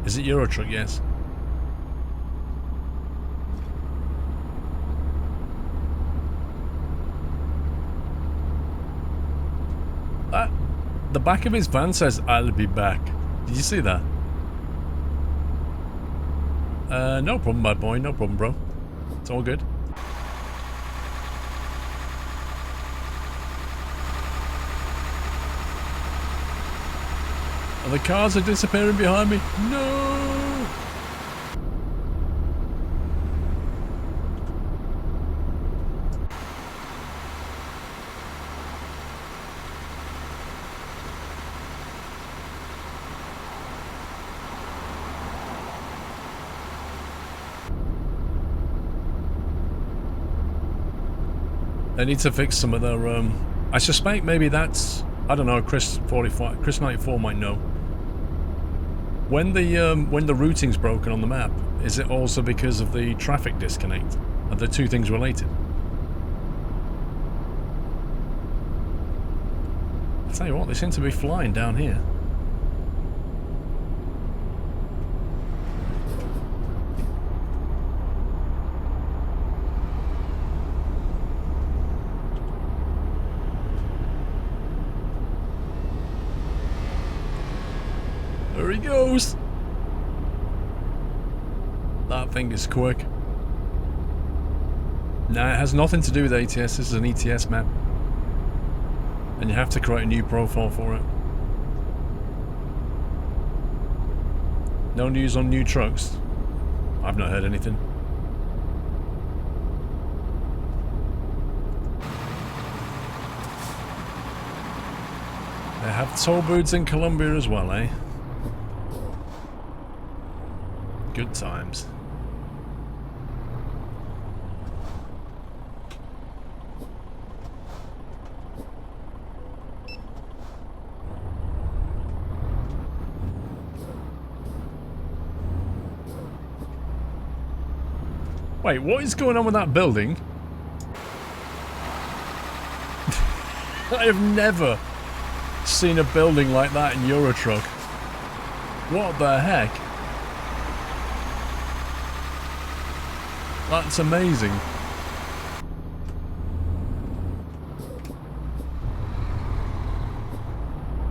Is it Euro Truck? Yes. The back of his van says, "I'll be back." Did you see that? No problem, bad boy. No problem, bro. It's all good. And the cars are disappearing behind me. No! They need to fix some of their, I suspect maybe that's, I don't know, Chris 94 might know. When the routing's broken on the map, is it also because of the traffic disconnect? Are the two things related? I'll tell you what, they seem to be flying down here. There he goes! That thing is quick. Nah, it has nothing to do with ATS, this is an ETS map. And you have to create a new profile for it. No news on new trucks? I've not heard anything. They have toll booths in Colombia as well, eh? Good times. Wait, what is going on with that building? I have never seen a building like that in Euro Truck. What the heck? That's amazing.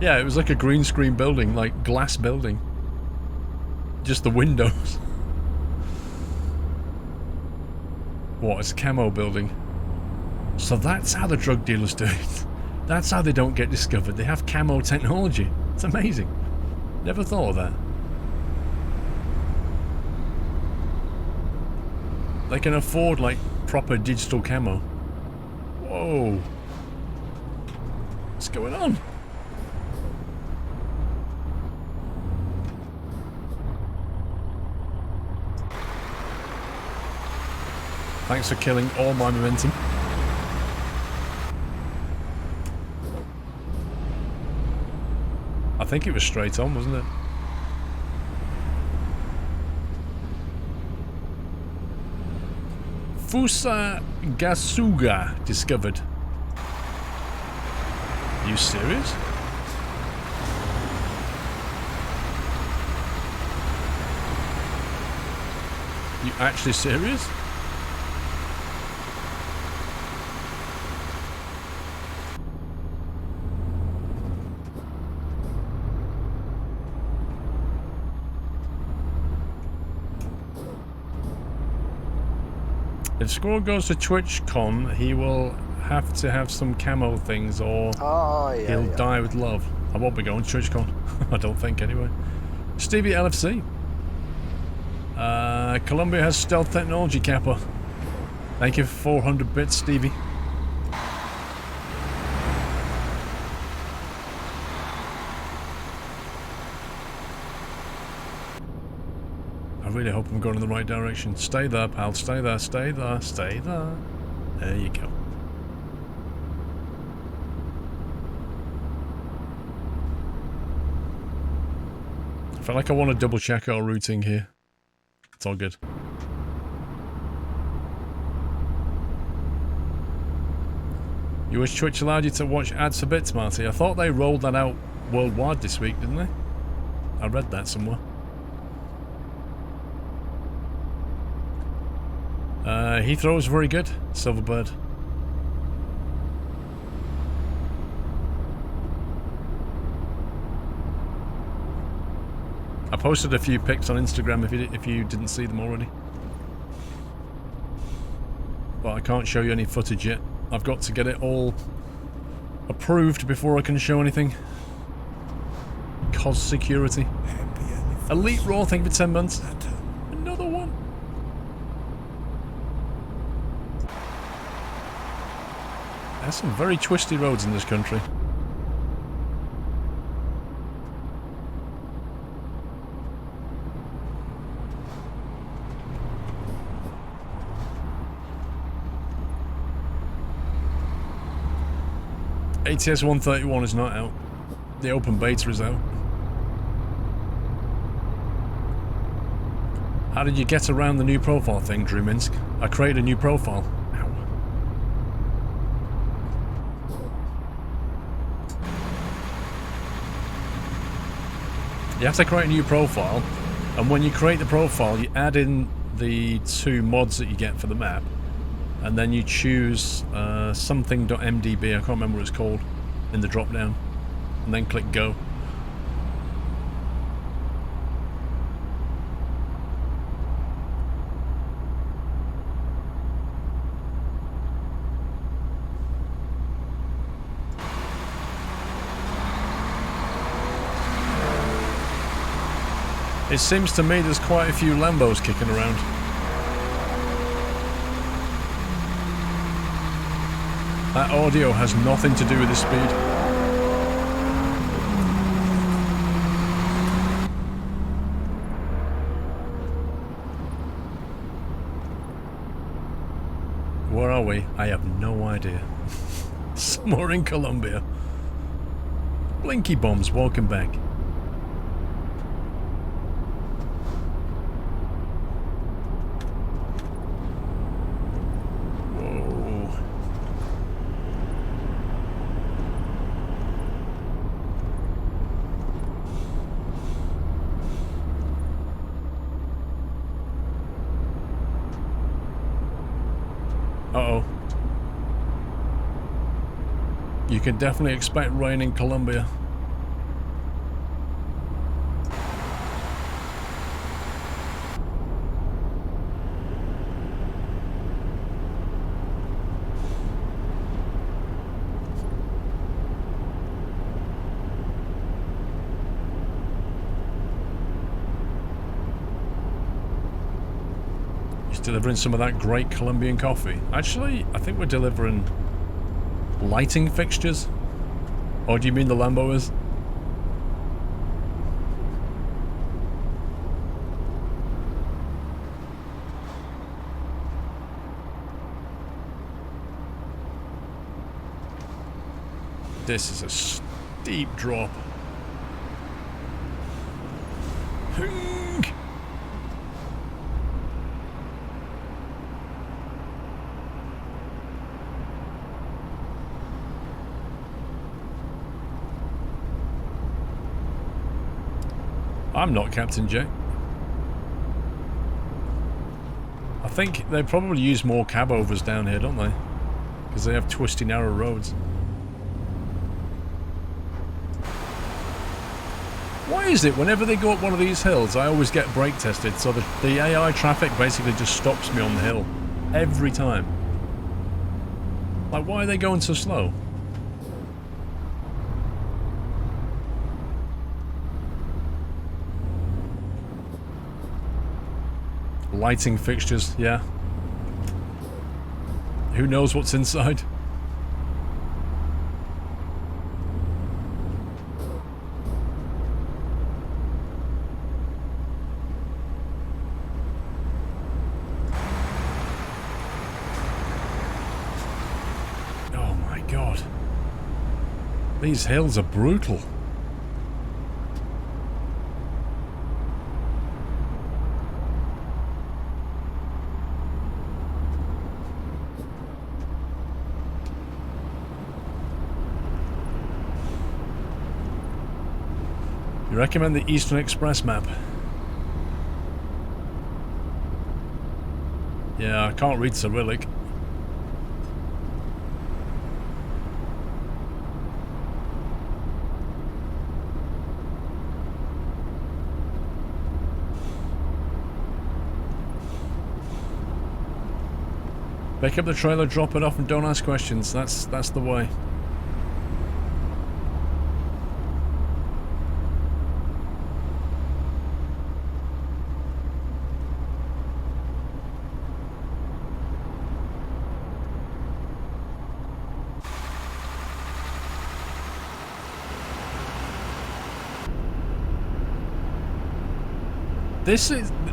Yeah, it was like a green screen building, like glass building. Just the windows. What, it's a camo building. So that's how the drug dealers do it. That's how they don't get discovered. They have camo technology. It's amazing. Never thought of that. They can afford, like, proper digital camo. Whoa. What's going on? Thanks for killing all my momentum. I think it was straight on, wasn't it? Fusa Gasuga discovered. Are you serious? You actually serious? If Squirrel goes to TwitchCon, he will have to have some camo things or he'll die with love. I won't be going to TwitchCon. I don't think anyway. Stevie LFC. Colombia has stealth technology, Kappa. Thank you for 400 bits, Stevie. I really hope I'm going in the right direction. Stay there, pal. Stay there, stay there, stay there. There you go. I feel like I want to double check our routing here. It's all good. You wish Twitch allowed you to watch ads for bits, Marty? I thought they rolled that out worldwide this week, didn't they? I read that somewhere. Heathrow's very good, Silverbird. I posted a few pics on Instagram if you didn't see them already. But I can't show you any footage yet. I've got to get it all approved before I can show anything. COS security. Elite Raw, thank you for 10 months. Another one. There's some very twisty roads in this country. ATS 131 is not out. The open beta is out. How did you get around the new profile thing, Drew Minsk? I created a new profile. Ow. You have to create a new profile, and when you create the profile, you add in the 2 mods that you get for the map, and then you choose something.mdb, I can't remember what it's called, in the drop down, and then click go. It seems to me there's quite a few Lambos kicking around. That audio has nothing to do with the speed. Where are we? I have no idea. Somewhere in Colombia. Blinky bombs, welcome back. Uh-oh. You can definitely expect rain in Colombia. Delivering some of that great Colombian coffee. Actually, I think we're delivering lighting fixtures. Or do you mean the Lambo is? This is a steep drop. I'm not Captain Jack. I think they probably use more cabovers down here, don't they? Because they have twisty, narrow roads. Why is it whenever they go up one of these hills, I always get brake tested, so the AI traffic basically just stops me on the hill. Every time. Like, why are they going so slow? Lighting fixtures, yeah. Who knows what's inside? Oh my god. These hills are brutal. Recommend the Eastern Express map. Yeah, I can't read Cyrillic. Pick up the trailer, drop it off, and don't ask questions. That's the way.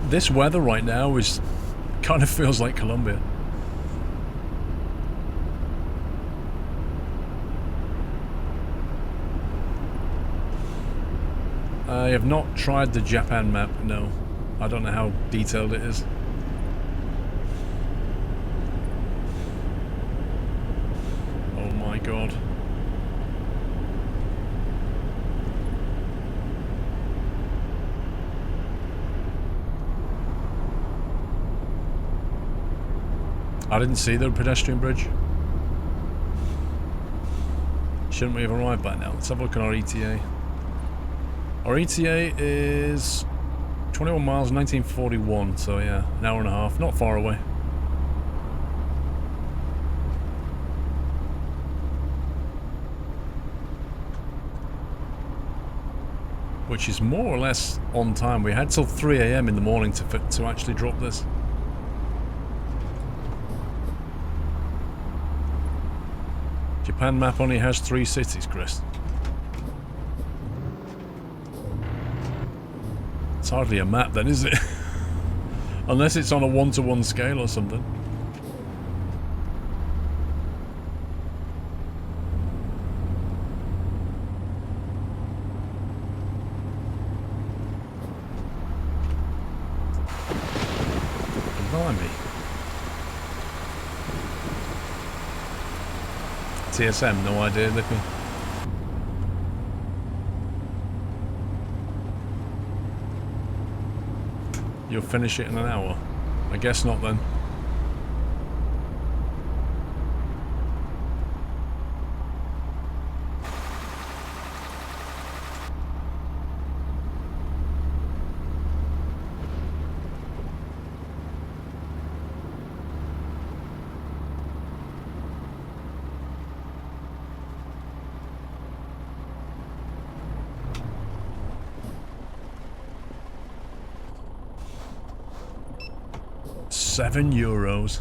This weather right now is kind of feels like Colombia. I have not tried the Japan map, no. I don't know how detailed it is. Oh my god. I didn't see the pedestrian bridge. Shouldn't we have arrived by now? Let's have a look at our ETA. Our ETA is 21 miles, 1941, so yeah, an hour and a half, not far away. Which is more or less on time. We had till 3 AM in the morning to actually drop this. Japan map only has 3 cities, Chris. It's hardly a map then, is it? Unless it's on a 1-to-1 scale or something. Blimey. TSM, no idea, Lippy. You'll finish it in an hour? I guess not then. €7.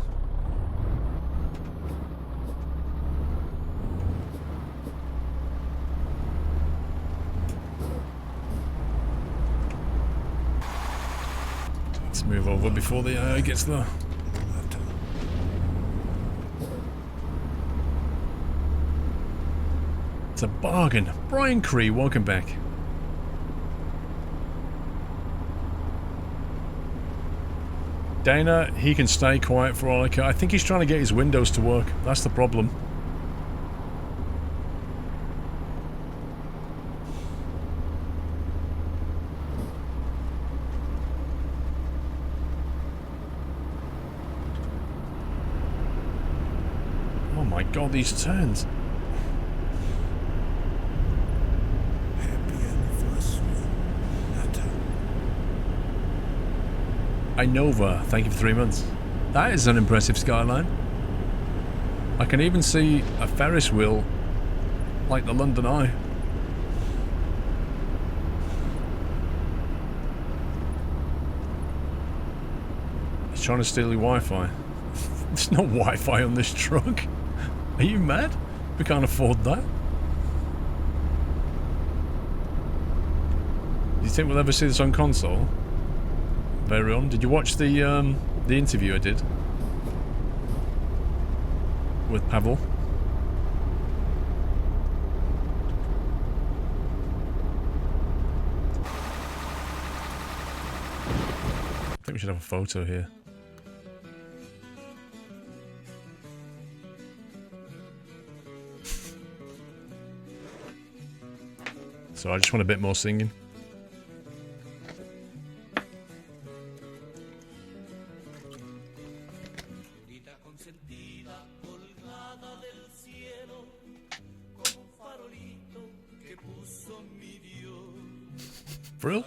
Let's move over before the AI gets there. It's a bargain. Brian Cree, welcome back. Dana, he can stay quiet for all I care. I think he's trying to get his windows to work. That's the problem. Oh my god, these turns. Inova, thank you for 3 months. That is an impressive skyline. I can even see a Ferris wheel like the London Eye. He's trying to steal your Wi-Fi. There's no Wi-Fi on this truck. Are you mad? We can't afford that. Do you think we'll ever see this on console? Very on. Did you watch the interview I did with Pavel? I think we should have a photo here. So I just want a bit more singing. Brill.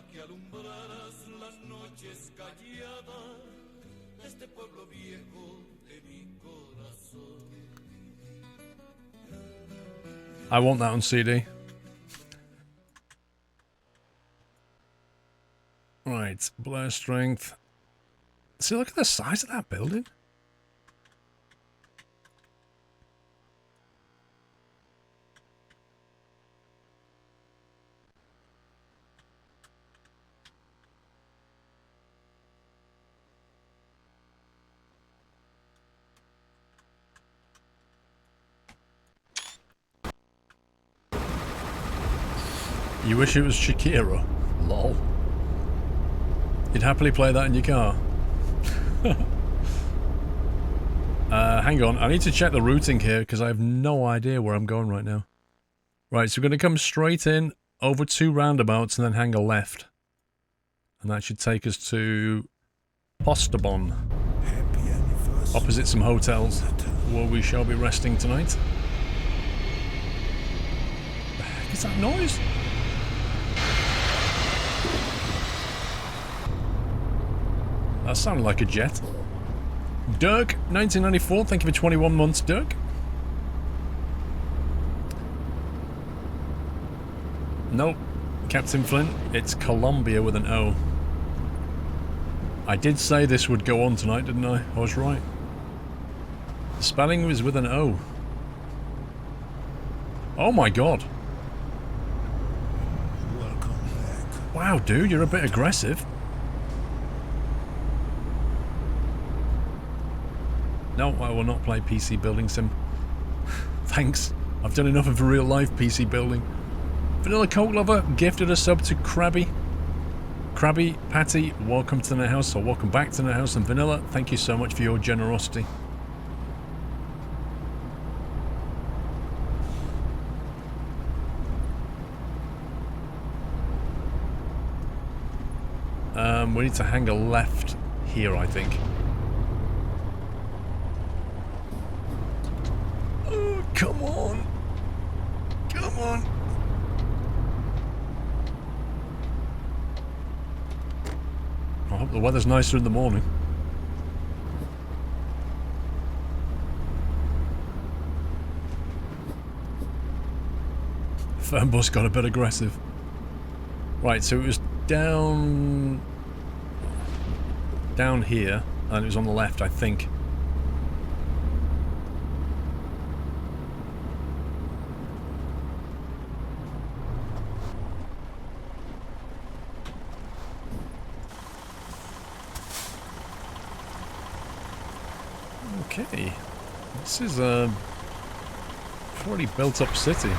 I want that on CD. Right, blur strength. See, look at the size of that building. You wish it was Shakira? Lol. You'd happily play that in your car? Hang on, I need to check the routing here because I have no idea where I'm going right now. Right, so we're going to come straight in, over 2 roundabouts, and then hang a left. And that should take us to Postobon. Opposite some hotels, where we shall be resting tonight. The heck is that noise? That sounded like a jet. Dirk, 1994, thank you for 21 months, Dirk. Nope, Captain Flint, it's Columbia with an O. I did say this would go on tonight, didn't I? I was right. The spelling was with an O. Oh my god. Welcome back. Wow, dude, you're a bit aggressive. No, I will not play PC building sim. Thanks. I've done enough of real life PC building. Vanilla Coke Lover gifted a sub to Krabby. Krabby, Patty, welcome to the net house, or welcome back to the net house, and Vanilla, thank you so much for your generosity. We need to hang a left here, I think. Oh, come on. Come on. I hope the weather's nicer in the morning. Fernbus got a bit aggressive. Right, so it was down here, and it was on the left, I think. Okay, this is a pretty built-up city.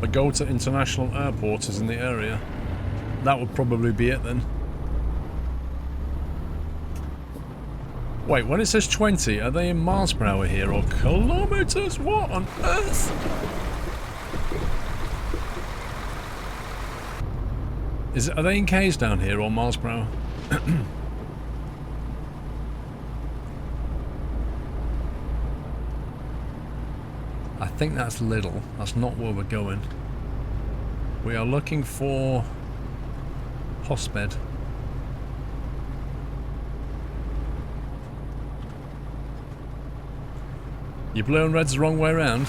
Bogota International Airport is in the area. That would probably be it then. Wait, when it says 20, are they in miles per hour here or kilometers? What on earth? Are they in K's down here or miles per hour? I think that's Lidl. That's not where we're going. We are looking for Hosped. Your blue and red's the wrong way around.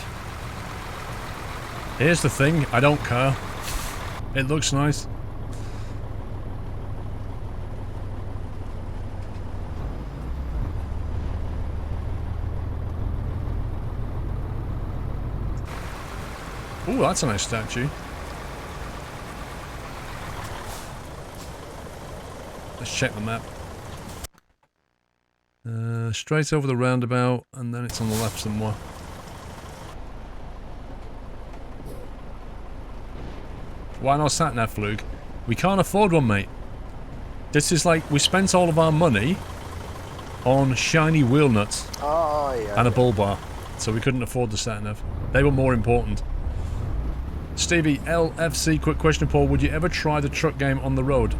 Here's the thing, I don't care. It looks nice. Ooh, that's a nice statue. Let's check the map. Straight over the roundabout, and then it's on the left somewhere. Why not sat-nav, Flug? We can't afford one, mate. This is like, we spent all of our money on shiny wheel nuts and a bull bar, so we couldn't afford the sat-nav. They were more important. Stevie, LFC, quick question, Paul. Would you ever try the truck game on the road?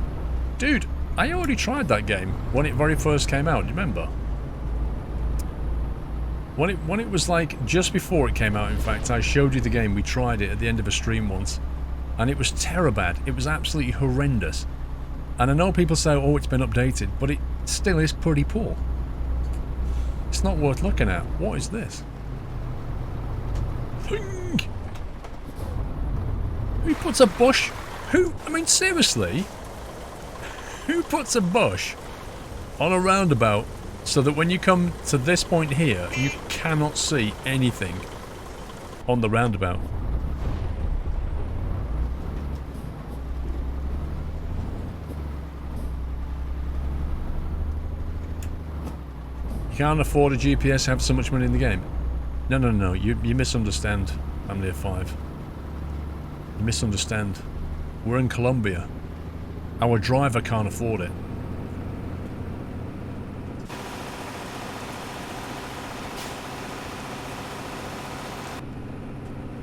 Dude, I already tried that game when it very first came out, do you remember? When it was like just before it came out, in fact, I showed you the game. We tried it at the end of a stream once, and it was terrible. It was absolutely horrendous. And I know people say, oh, it's been updated, but it still is pretty poor. It's not worth looking at. What is this? Who puts a bush? Who? I mean, seriously? Who puts a bush on a roundabout so that when you come to this point here, you cannot see anything on the roundabout? You can't afford a GPS, have so much money in the game. No, you misunderstand, Family of 5. You misunderstand. We're in Colombia. Our driver can't afford it.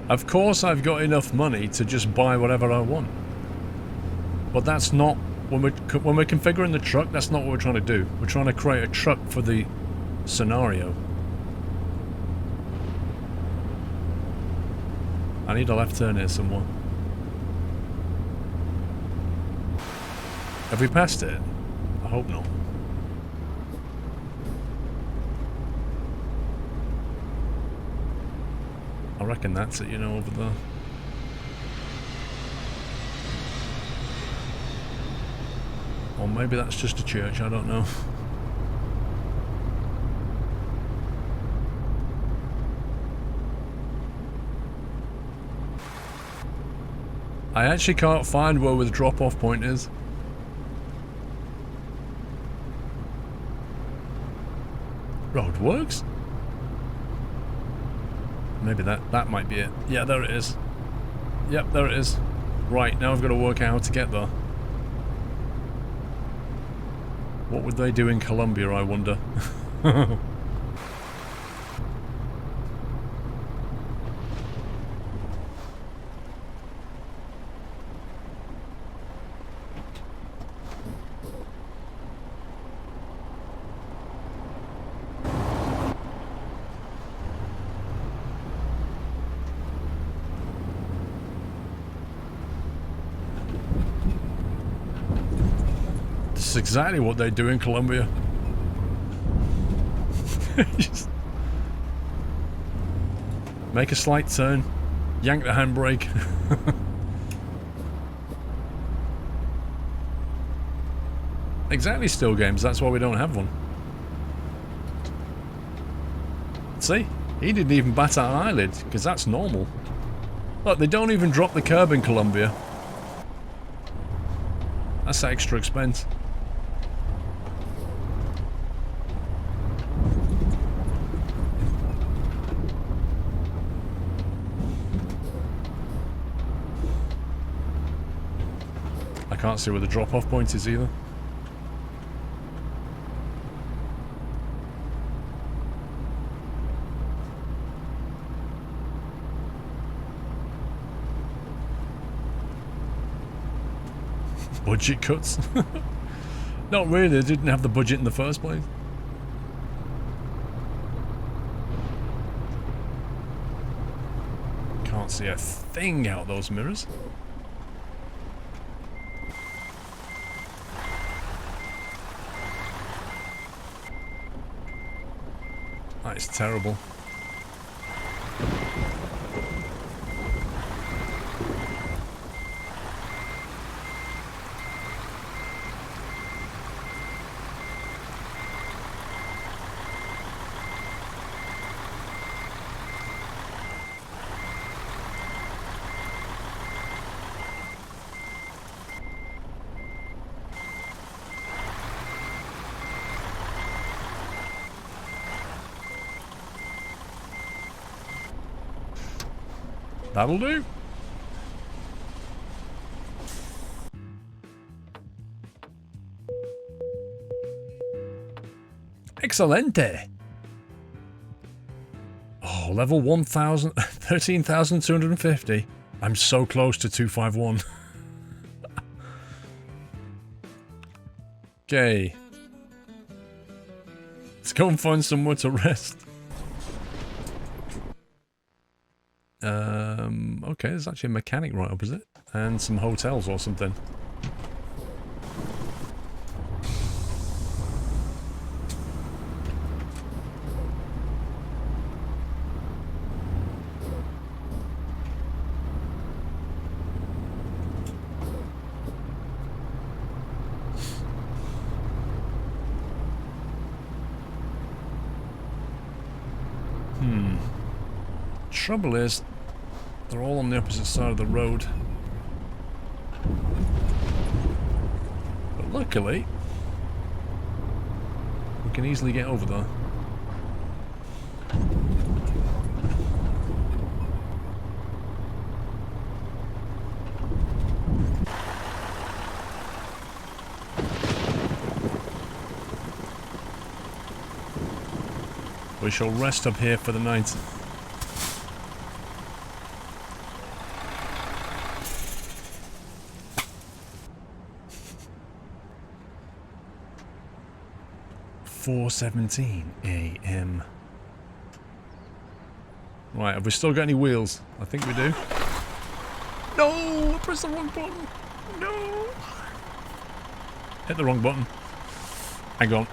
Of course I've got enough money to just buy whatever I want. But that's not... When we're configuring the truck, that's not what we're trying to do. We're trying to create a truck for the scenario. I need a left turn here somewhere. Have we passed it? I hope not. I reckon that's it, you know, over there. Or maybe that's just a church, I don't know. I actually can't find where the drop-off point is. Roadworks? Maybe that might be it. Yeah, there it is. Yep, there it is. Right, now I've got to work out how to get there. What would they do in Colombia, I wonder? That's exactly what they do in Colombia. Just make a slight turn, yank the handbrake. Exactly, still games, that's why we don't have one. See? He didn't even bat an eyelid, because that's normal. Look, they don't even drop the curb in Colombia. That's extra expense. I can't see where the drop-off point is either. Budget cuts? Not really, they didn't have the budget in the first place. Can't see a thing out those mirrors. That is terrible. That'll do. Excelente. Oh, level 1,000, 13,250. I'm so close to 251. Okay. Let's go and find somewhere to rest. Okay, there's actually a mechanic right opposite. And some hotels or something. Trouble is, they're all on the opposite side of the road. But luckily, we can easily get over there. We shall rest up here for the night. .4:17 a.m. Right, have we still got any wheels? I think we do. No! I pressed the wrong button! No! Hit the wrong button. Hang on.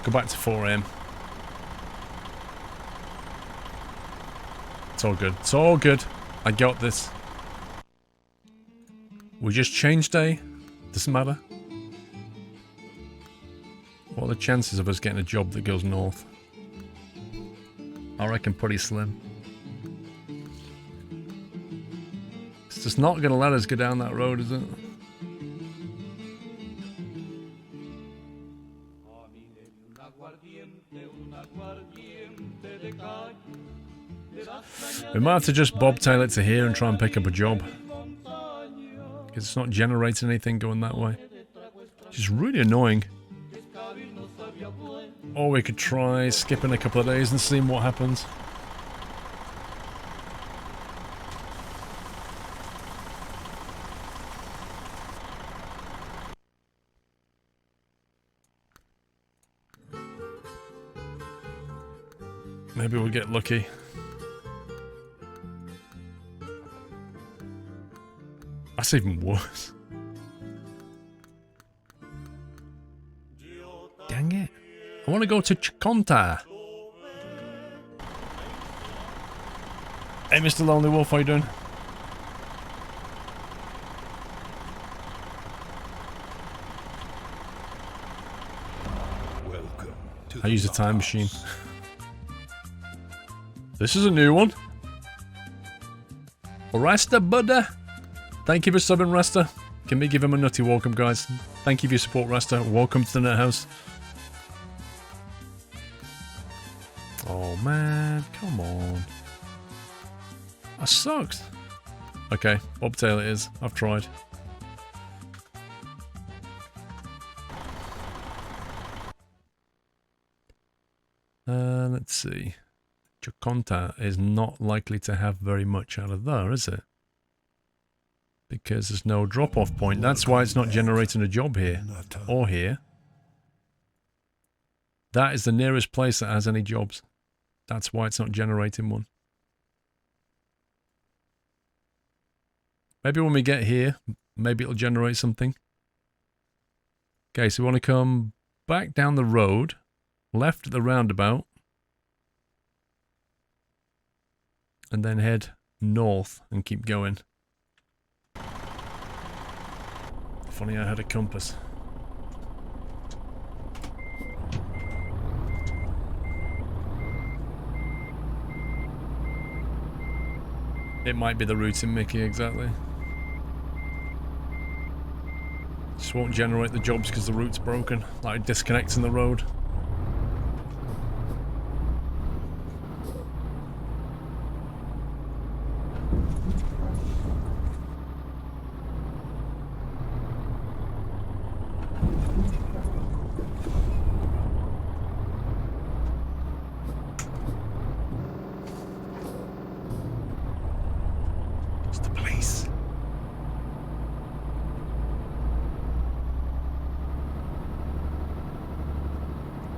Go back to 4 a.m. It's all good. It's all good. I got this. We just changed day. Doesn't matter. What are the chances of us getting a job that goes north? I reckon pretty slim. It's just not going to let us go down that road, is it? We might have to just bobtail it to here and try and pick up a job. Because it's not generating anything going that way. Which is really annoying. Or we could try skipping a couple of days and seeing what happens. Maybe we'll get lucky. That's even worse. Dang it. I want to go to Chiconta. Hey, Mr. Lonely Wolf, how you doing? Welcome to I use a time machine. This is a new one. Rasta Buddha. Thank you for subbing, Rasta. Can we give him a nutty welcome, guys? Thank you for your support, Rasta. Welcome to the Net House. Oh man, come on. That sucks. Okay, bobtail it is. I've tried. Let's see. Chiconta is not likely to have very much out of there, is it? Because there's no drop-off point. That's why it's not generating a job here. Or here. That is the nearest place that has any jobs. That's why it's not generating one. Maybe when we get here, maybe it'll generate something. Okay, so we want to come back down the road, left at the roundabout, and then head north and keep going. Funny I had a compass. It might be the routing, Mickey, exactly. Just won't generate the jobs because the route's broken, like disconnecting the road.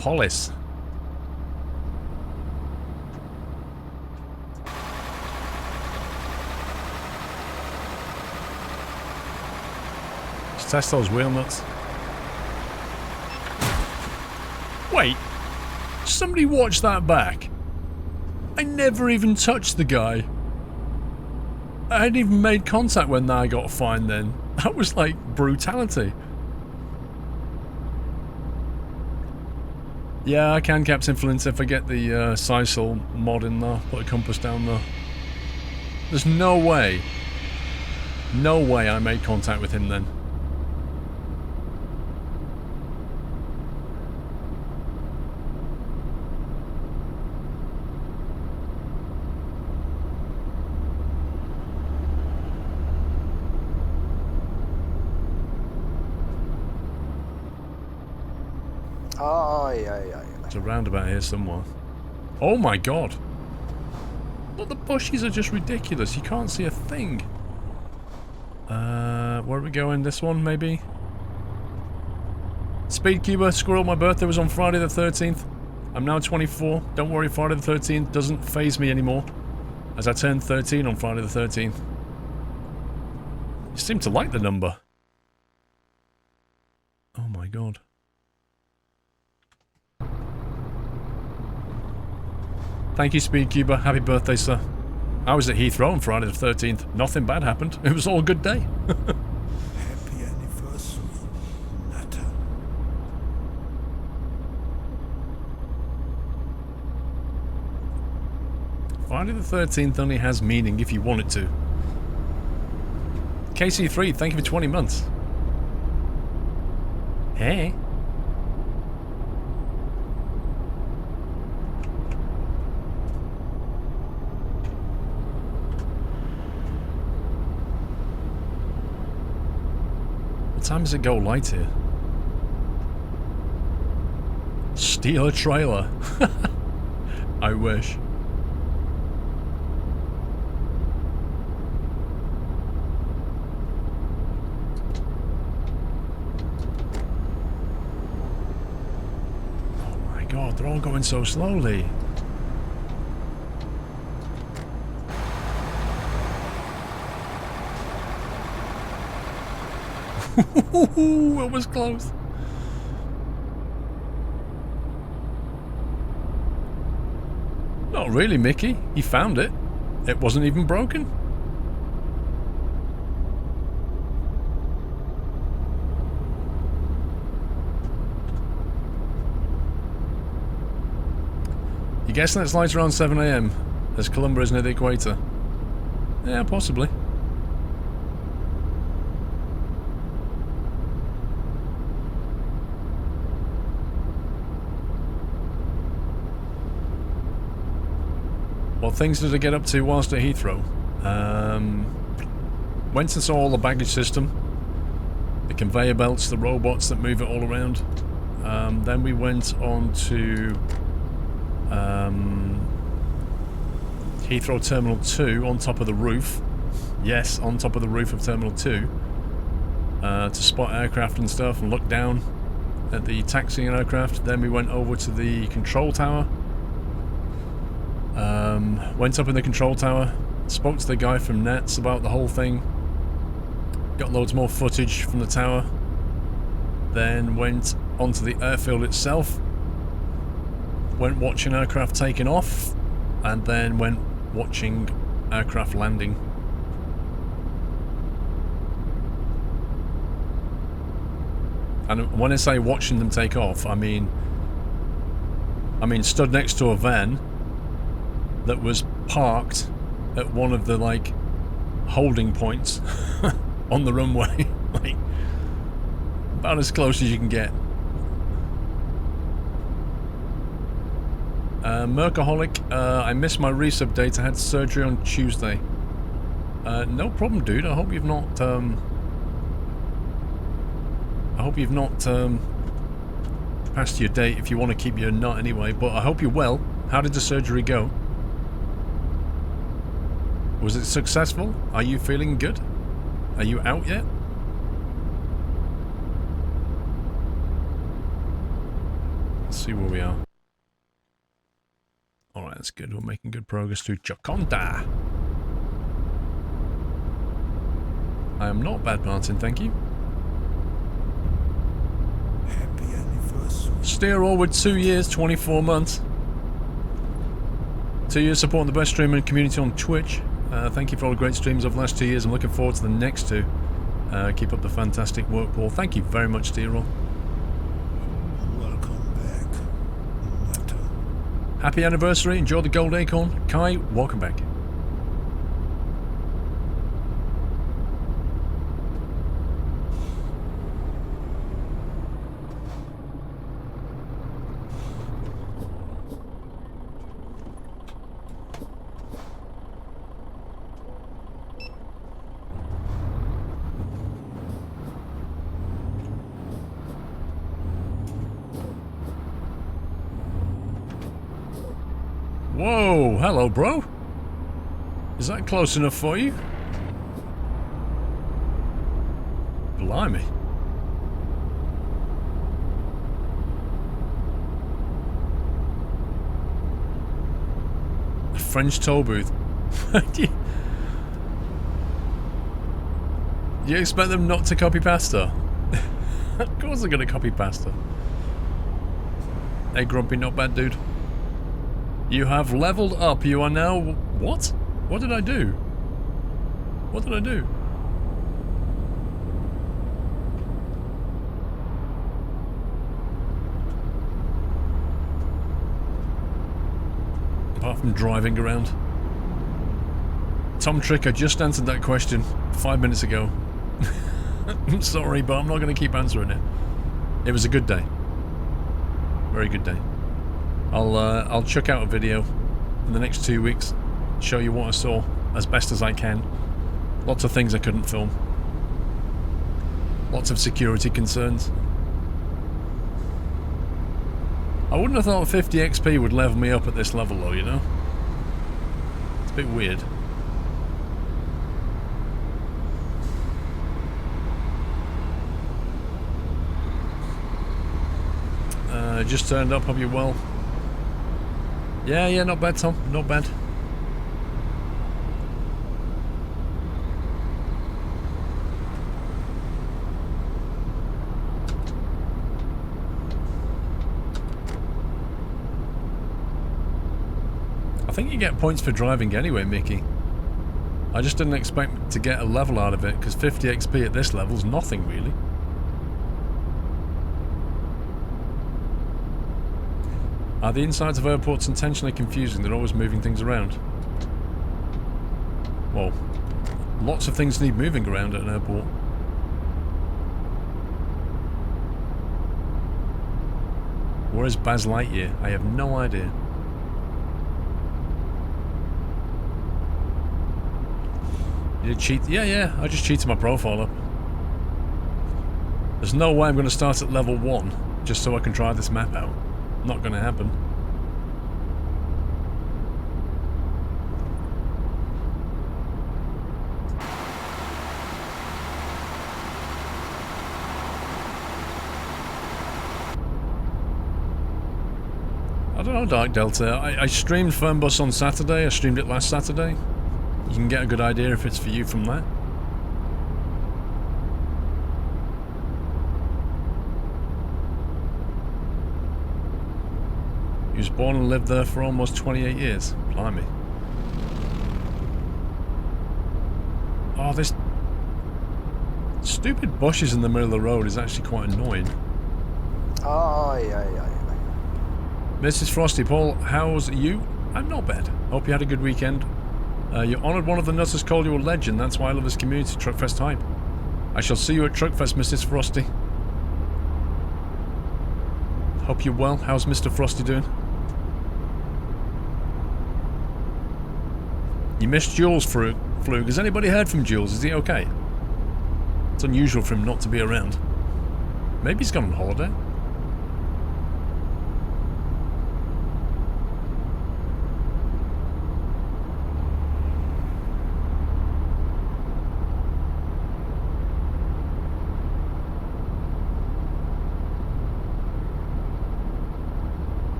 Hollis. Let's test those wheel nuts. Wait. Somebody watch that back. I never even touched the guy. I hadn't even made contact when I got fined then. That was like brutality. Yeah, I can, Captain Flint, if I get the Sisal mod in there. Put a compass down there. There's no way. No way I made contact with him then. There's a roundabout here somewhere. Oh my god! Look, the bushes are just ridiculous. You can't see a thing. Where are we going? This one, maybe? Speedcuber, Squirrel, my birthday was on Friday the 13th. I'm now 24. Don't worry, Friday the 13th doesn't faze me anymore, as I turned 13 on Friday the 13th. You seem to like the number. Oh my god. Thank you, Speedcuber. Happy birthday, sir. I was at Heathrow on Friday the 13th. Nothing bad happened. It was all a good day. Happy anniversary, Natta. Friday the 13th only has meaning if you want it to. KC3, thank you for 20 months. Hey. What time does it go light here? Steal a trailer. I wish. Oh my god, they're all going so slowly. It was close. Not really, Mickey. He found it. It wasn't even broken. You guessing it's light around 7 AM as Columbia is near the equator? Yeah, possibly. What things did I get up to whilst at Heathrow? Went and saw all the baggage system, the conveyor belts, the robots that move it all around. Then we went on to Heathrow Terminal 2 on top of the roof. Yes, on top of the roof of Terminal 2 to spot aircraft and stuff and look down at the taxiing aircraft. Then we went over to the control tower. Went up in the control tower, spoke to the guy from Nets about the whole thing, got loads more footage from the tower, then went onto the airfield itself, went watching aircraft taking off, and then went watching aircraft landing. And when I say watching them take off, I mean stood next to a van that was parked at one of the like holding points on the runway, like about as close as you can get. Mercaholic, I missed my resub date. I had surgery on Tuesday. No problem, dude. I hope you've not passed your date if you want to keep your nut anyway, but I hope you're well. How did the surgery go? Was it successful? Are you feeling good? Are you out yet? Let's see where we are. Alright, that's good. We're making good progress through Chaconda. I am not bad, Martin, thank you. Happy anniversary. Steer with 2 years, 24 months. 2 years supporting the best streamer community on Twitch. Thank you for all the great streams of the last 2 years. I'm looking forward to the next 2. Keep up the fantastic work, Paul. Thank you very much, Steer. Welcome back, Nutter. Happy anniversary. Enjoy the gold acorn. Kai, welcome back. Whoa, hello, bro. Is that close enough for you? Blimey. A French toll booth. Do you expect them not to copy pasta? Of course they're going to copy pasta. Hey, Grumpy, not bad, dude. You have leveled up. You are now... What? What did I do? What did I do? Apart from driving around. Tom Trick, I just answered that question 5 minutes ago. I'm sorry, but I'm not going to keep answering it. It was a good day. Very good day. I'll chuck out a video in the next 2 weeks, show you what I saw as best as I can. Lots of things I couldn't film. Lots of security concerns. I wouldn't have thought 50 XP would level me up at this level though, you know? It's a bit weird. Just turned up, hope you're well. Yeah, not bad, Tom. Not bad. I think you get points for driving anyway, Mickey. I just didn't expect to get a level out of it, because 50 XP at this level is nothing, really. Are the insides of airports intentionally confusing? They're always moving things around. Well, lots of things need moving around at an airport. Where is Baz Lightyear? I have no idea. You cheat? Yeah, I just cheated my profile up. There's no way I'm going to start at level 1 just so I can try this map out. Not going to happen. I don't know, Dark Delta. I streamed Fernbus on Saturday. I streamed it last Saturday. You can get a good idea if it's for you from that. He was born and lived there for almost 28 years. Blimey. Oh, this stupid bushes in the middle of the road is actually quite annoying. Oh, yeah. Mrs. Frosty, Paul, how's you? I'm not bad. Hope you had a good weekend. You honoured one of the nutters, called you a legend. That's why I love this community, Truckfest hype. I shall see you at Truckfest, Mrs. Frosty. Hope you're well. How's Mr. Frosty doing? You missed Jules, Flug. Has anybody heard from Jules? Is he okay? It's unusual for him not to be around. Maybe he's gone on holiday.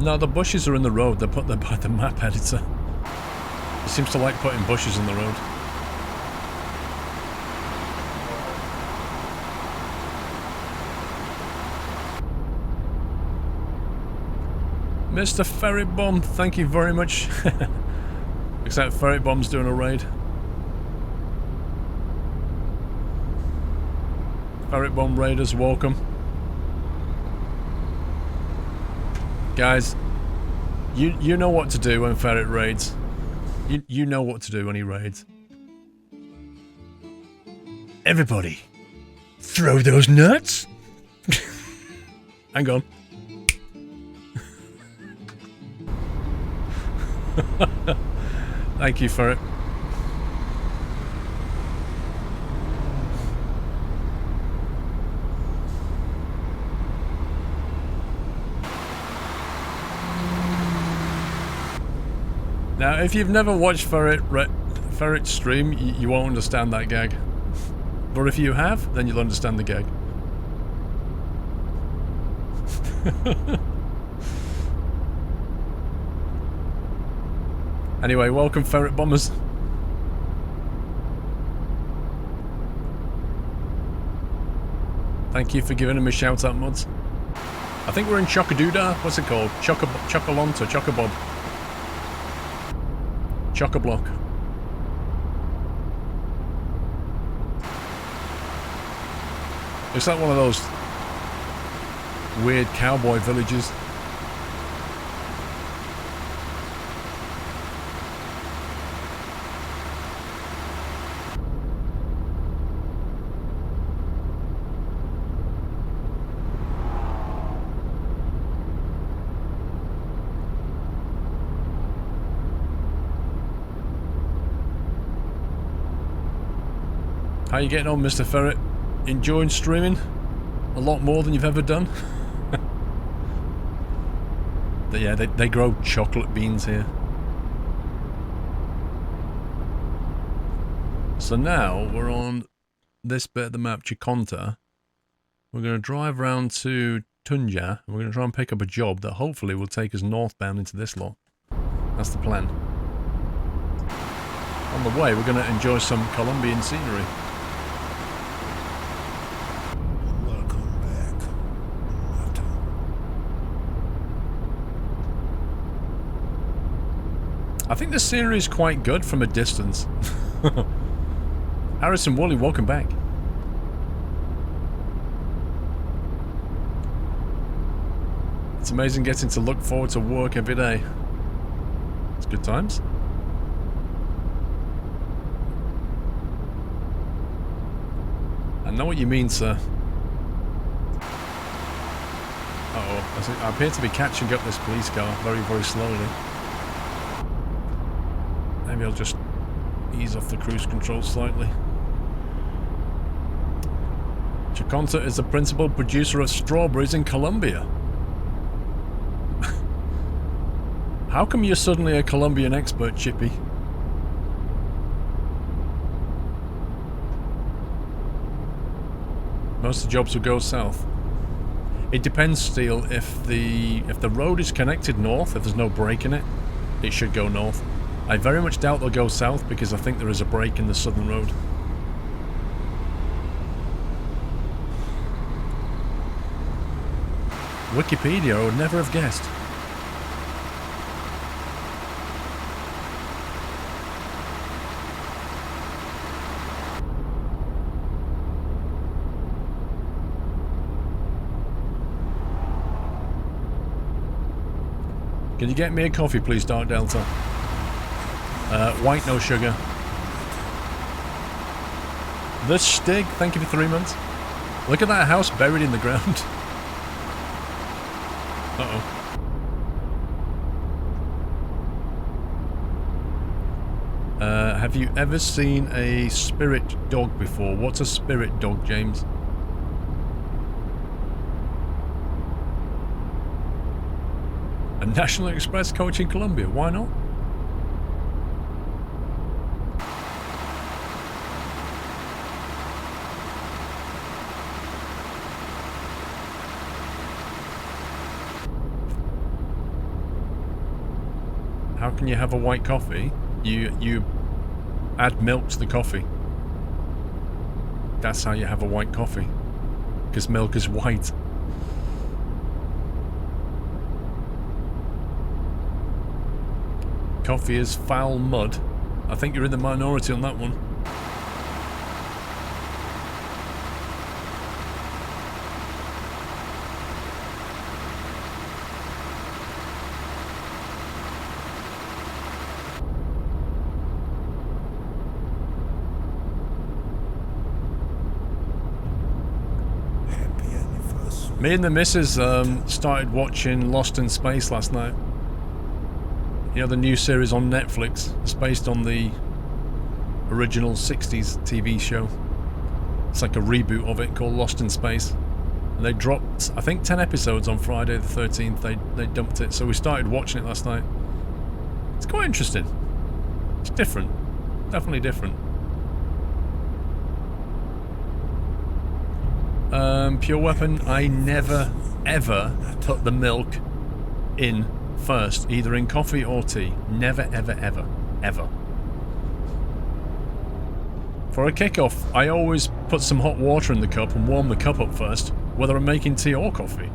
No, the bushes are in the road. They're put there by the map editor. He seems to like putting bushes in the road. Mr. Ferret Bomb, thank you very much. Except Ferret Bomb's doing a raid. Ferret Bomb Raiders, welcome. Guys, you know what to do when Ferret raids. You know what to do when he raids. Everybody, throw those nuts! Hang on. Thank you for it. Now, if you've never watched Ferret stream, you won't understand that gag. But if you have, then you'll understand the gag. Anyway, welcome Ferret Bombers. Thank you for giving him a shout out, mods. I think we're in Chocadoodah. What's it called? Chocolonto, Chocobob. Chock-a-block. Looks like one of those weird cowboy villages. How you getting on, Mr. Ferret? Enjoying streaming? A lot more than you've ever done? But yeah, they grow chocolate beans here. So now we're on this bit of the map, Chikonta. We're going to drive around to Tunja, and we're going to try and pick up a job that hopefully will take us northbound into this lot. That's the plan. On the way, we're going to enjoy some Colombian scenery. I think the scenery is quite good from a distance. Harrison Woolley, welcome back. It's amazing getting to look forward to work every day. It's good times. I know what you mean, sir. Uh-oh. I appear to be catching up this police car very, very slowly. Maybe I'll just ease off the cruise control slightly. Chikonta is the principal producer of strawberries in Colombia. How come you're suddenly a Colombian expert, Chippy? Most of the jobs will go south. It depends, Steel. If the road is connected north, if there's no break in it, it should go north. I very much doubt they'll go south because I think there is a break in the southern road. Wikipedia, I would never have guessed. Can you get me a coffee, please, Dark Delta? White, no sugar. The Stig, thank you for 3 months. Look at that house buried in the ground. Uh-oh. Have you ever seen a spirit dog before? What's a spirit dog, James? A National Express coach in Colombia, why not? How can you have a white coffee? You add milk to the coffee. That's how you have a white coffee. Because milk is white. coffee is foul mud. I think you're in the minority on that one. Happy anniversary. Me and the missus started watching Lost in Space last night. You know, the new series on Netflix. It's based on the original 60s TV show. It's like a reboot of it called Lost in Space. And they dropped, I think, 10 episodes on Friday the 13th. They dumped it, so we started watching it last night. It's quite interesting. It's different. Definitely different. Pure Weapon, I never, ever put the milk in first, either in coffee or tea. Never, ever, ever, ever. For a kickoff, I always put some hot water in the cup and warm the cup up first, whether I'm making tea or coffee.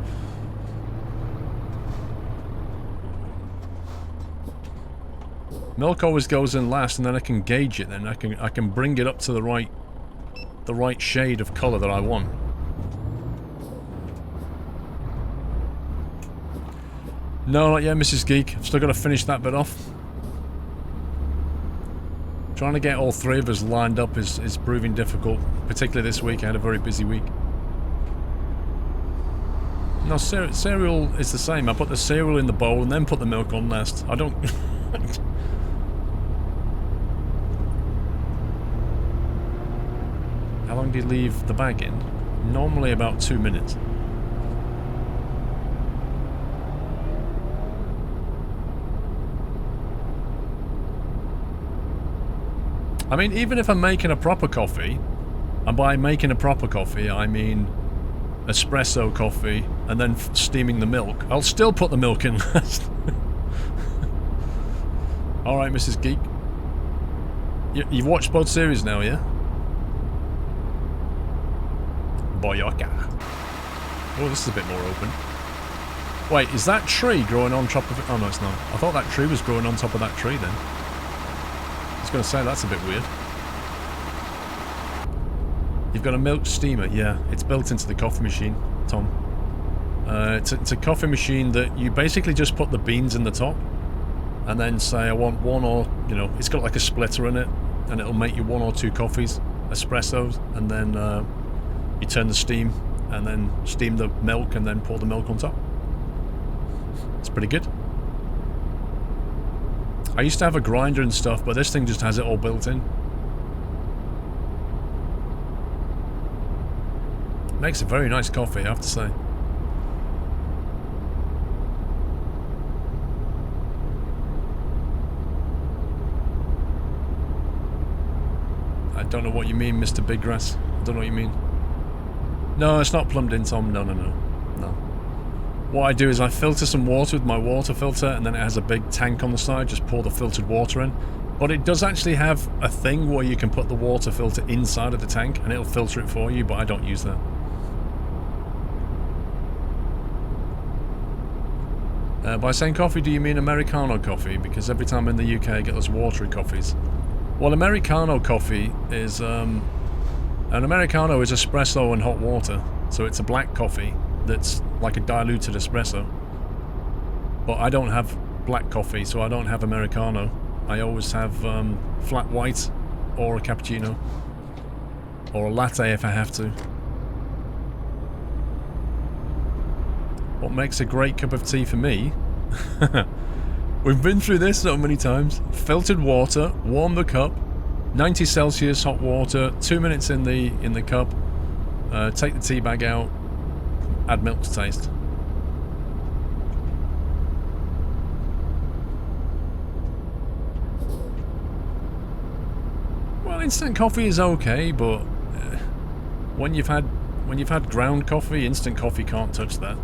Milk always goes in last, and then I can gauge it. Then I can bring it up to the right shade of colour that I want. No, not yet, Mrs. Geek. I've still got to finish that bit off. Trying to get all three of us lined up is proving difficult, particularly this week. I had a very busy week. No, cereal is the same. I put the cereal in the bowl and then put the milk on last. I don't... How long do you leave the bag in? Normally about 2 minutes. I mean, even if I'm making a proper coffee, and by making a proper coffee, I mean espresso coffee, and then steaming the milk, I'll still put the milk in last. Alright, Mrs. Geek. You've watched both series now, yeah? Boyoka. Oh, this is a bit more open. Wait, is that tree growing on top of it? Oh, no, it's not. I thought that tree was growing on top of that tree then. I was going to say, that's a bit weird. You've got a milk steamer. Yeah, it's built into the coffee machine, Tom. It's a coffee machine that you basically just put the beans in the top and then say, I want one, or, you know, it's got like a splitter in it, and it'll make you 1 or 2 coffees, espressos, and then you turn the steam and then steam the milk and then pour the milk on top. It's pretty good. I used to have a grinder and stuff, but this thing just has it all built in. Makes a very nice coffee, I have to say. I don't know what you mean, Mr. Big Grass. I don't know what you mean. No, it's not plumbed in, Tom. No. What I do is I filter some water with my water filter, and then it has a big tank on the side. Just pour the filtered water in. But it does actually have a thing where you can put the water filter inside of the tank, and it'll filter it for you, but I don't use that. By saying coffee, do you mean Americano coffee? Because every time in the UK I get those watery coffees. Well, Americano coffee is... an Americano is espresso and hot water. So it's a black coffee that's like a diluted espresso. But I don't have black coffee, so I don't have Americano. I always have flat white or a cappuccino. Or a latte if I have to. What makes a great cup of tea for me? We've been through this so many times. Filtered water, warm the cup, 90 Celsius hot water, 2 minutes in the cup, take the tea bag out, add milk to taste. Well, instant coffee is okay, but when you've had ground coffee, instant coffee can't touch that.